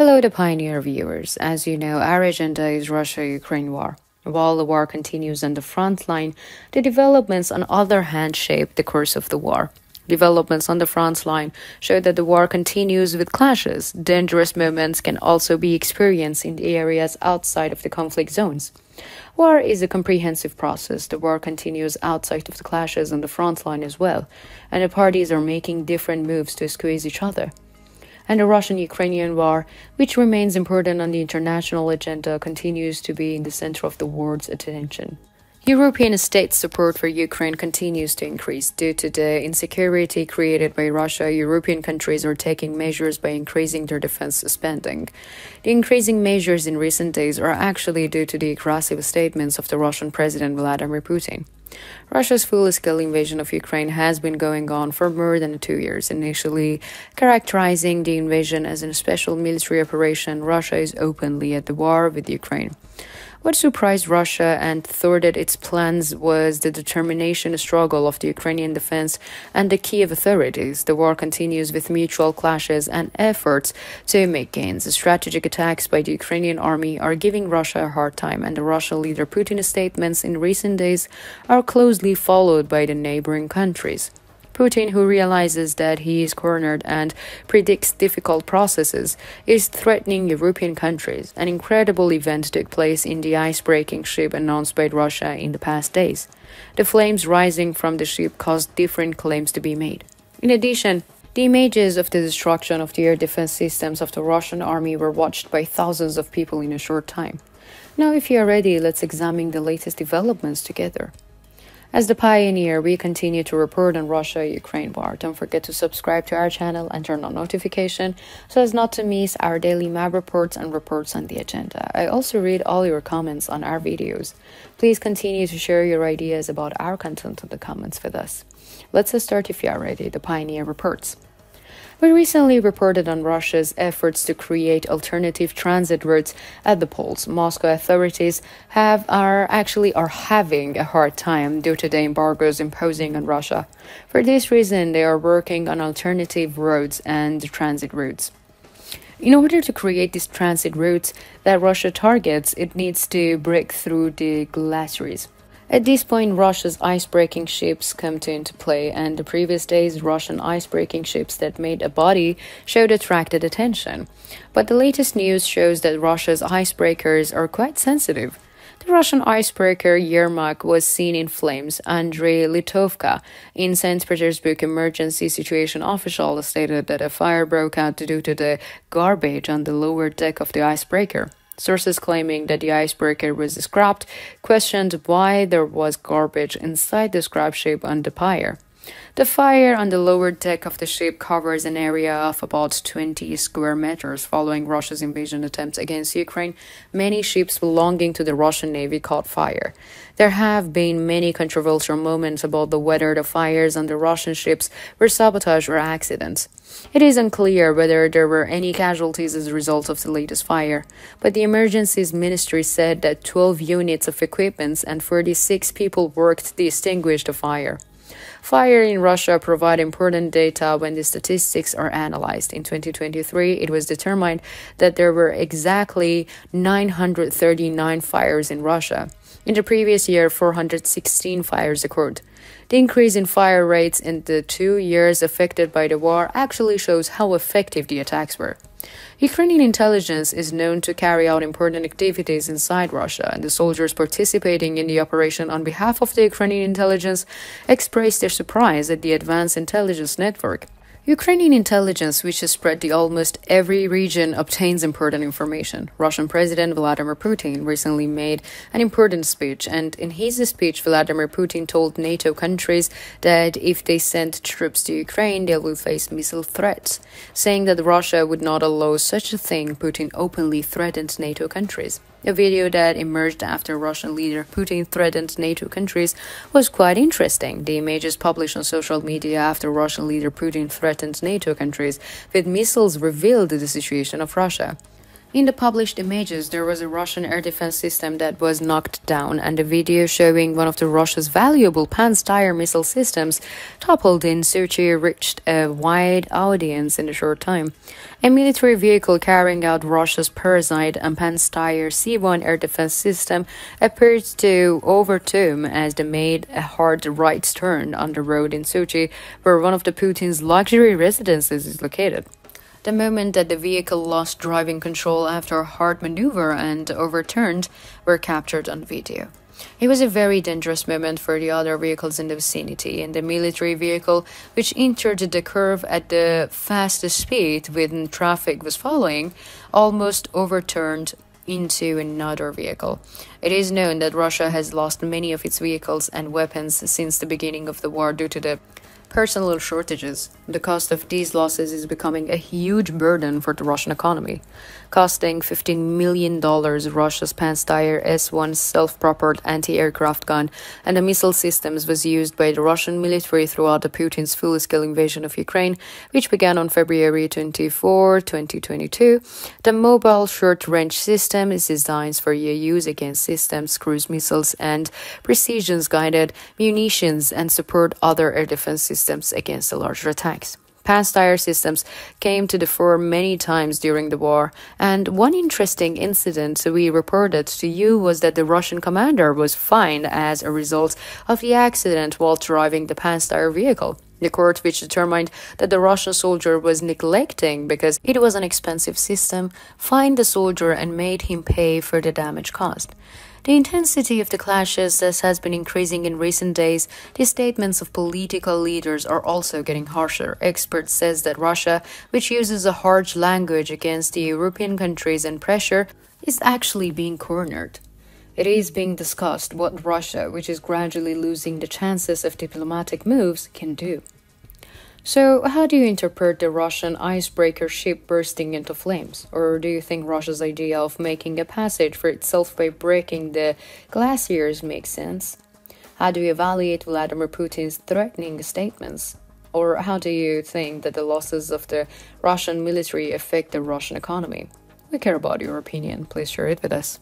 Hello, the Pioneer viewers. As you know, our agenda is Russia-Ukraine war. While the war continues on the front line, the developments on the other hand shape the course of the war. Developments on the front line show that the war continues with clashes. Dangerous moments can also be experienced in the areas outside of the conflict zones. War is a comprehensive process. The war continues outside of the clashes on the front line as well, and the parties are making different moves to squeeze each other. And the Russian-Ukrainian war, which remains important on the international agenda, continues to be in the center of the world's attention. European states' support for Ukraine continues to increase. Due to the insecurity created by Russia, European countries are taking measures by increasing their defense spending. The increasing measures in recent days are actually due to the aggressive statements of the Russian President Vladimir Putin. Russia's full-scale invasion of Ukraine has been going on for more than 2 years. Initially characterizing the invasion as a special military operation, Russia is openly at the war with Ukraine. What surprised Russia and thwarted its plans was the determination struggle of the Ukrainian defense and the Kiev authorities. The war continues with mutual clashes and efforts to make gains. Strategic attacks by the Ukrainian army are giving Russia a hard time, and the Russian leader Putin's statements in recent days are closely followed by the neighboring countries. Putin, who realizes that he is cornered and predicts difficult processes, is threatening European countries. An incredible event took place in the ice-breaking ship announced by Russia in the past days. The flames rising from the ship caused different claims to be made. In addition, the images of the destruction of the air defense systems of the Russian army were watched by thousands of people in a short time. Now, if you are ready, let's examine the latest developments together. As the Pioneer, we continue to report on Russia-Ukraine war. Don't forget to subscribe to our channel and turn on notification so as not to miss our daily map reports and reports on the agenda. I also read all your comments on our videos. Please continue to share your ideas about our content in the comments with us. Let's start if you are ready. The Pioneer reports. We recently reported on Russia's efforts to create alternative transit routes at the poles. Moscow authorities are having a hard time due to the embargoes imposing on Russia. For this reason, they are working on alternative roads and transit routes. In order to create these transit routes that Russia targets, it needs to break through the glaciers. At this point, Russia's ice-breaking ships come into play, and the previous days, Russian ice-breaking ships that made a body showed attracted attention. But the latest news shows that Russia's icebreakers are quite sensitive. The Russian icebreaker Yermak was seen in flames. Andrei Litovka, in St. Petersburg emergency situation official, stated that a fire broke out due to the garbage on the lower deck of the icebreaker. Sources claiming that the icebreaker was scrapped questioned why there was garbage inside the scrap ship on the pier. The fire on the lower deck of the ship covers an area of about 20 square meters. Following Russia's invasion attempts against Ukraine, many ships belonging to the Russian Navy caught fire. There have been many controversial moments about whether the fires on the Russian ships were sabotage or accidents. It is unclear whether there were any casualties as a result of the latest fire, but the Emergencies Ministry said that 12 units of equipment and 46 people worked to extinguish the fire. Fire in Russia provide important data when the statistics are analyzed. In 2023, it was determined that there were exactly 939 fires in Russia. In the previous year, 416 fires occurred. The increase in fire rates in the 2 years affected by the war actually shows how effective the attacks were. Ukrainian intelligence is known to carry out important activities inside Russia, and the soldiers participating in the operation on behalf of the Ukrainian intelligence expressed their surprise at the advanced intelligence network. Ukrainian intelligence, which is spread to almost every region, obtains important information. Russian President Vladimir Putin recently made an important speech, and in his speech, Vladimir Putin told NATO countries that if they send troops to Ukraine, they will face missile threats. Saying that Russia would not allow such a thing, Putin openly threatened NATO countries. A video that emerged after Russian leader Putin threatened NATO countries was quite interesting. The images published on social media after Russian leader Putin threatened NATO countries with missiles revealed the situation of Russia. In the published images, there was a Russian air defense system that was knocked down, and a video showing one of the Russia's valuable Pantsir missile systems toppled in Sochi reached a wide audience in a short time. A military vehicle carrying out Russia's Parasite and Pantsir C-1 air defense system appeared to overturn as they made a hard right turn on the road in Sochi, where one of the Putin's luxury residences is located. The moment that the vehicle lost driving control after a hard maneuver and overturned were captured on video. It was a very dangerous moment for the other vehicles in the vicinity, and the military vehicle, which entered the curve at the fastest speed when traffic was following, almost overturned into another vehicle. It is known that Russia has lost many of its vehicles and weapons since the beginning of the war due to the personnel shortages. The cost of these losses is becoming a huge burden for the Russian economy, costing $15 million. Russia's Pantsir S-1 self-propelled anti-aircraft gun and the missile systems was used by the Russian military throughout the Putin's full-scale invasion of Ukraine, which began on February 24, 2022. The mobile short-range system is designed for use against systems, cruise missiles, and precision-guided munitions and support other air defense systems against the larger attacks. Pantsir systems came to the fore many times during the war, and one interesting incident we reported to you was that the Russian commander was fined as a result of the accident while driving the Pantsir vehicle. The court, which determined that the Russian soldier was neglecting because it was an expensive system, fined the soldier and made him pay for the damage caused. The intensity of the clashes has been increasing in recent days. The statements of political leaders are also getting harsher. Experts says that Russia, which uses a harsh language against the European countries and pressure, is actually being cornered. It is being discussed what Russia, which is gradually losing the chances of diplomatic moves, can do. So, how do you interpret the Russian icebreaker ship bursting into flames? Or do you think Russia's idea of making a passage for itself by breaking the glaciers makes sense? How do you evaluate Vladimir Putin's threatening statements? Or how do you think that the losses of the Russian military affect the Russian economy? We care about your opinion. Please share it with us.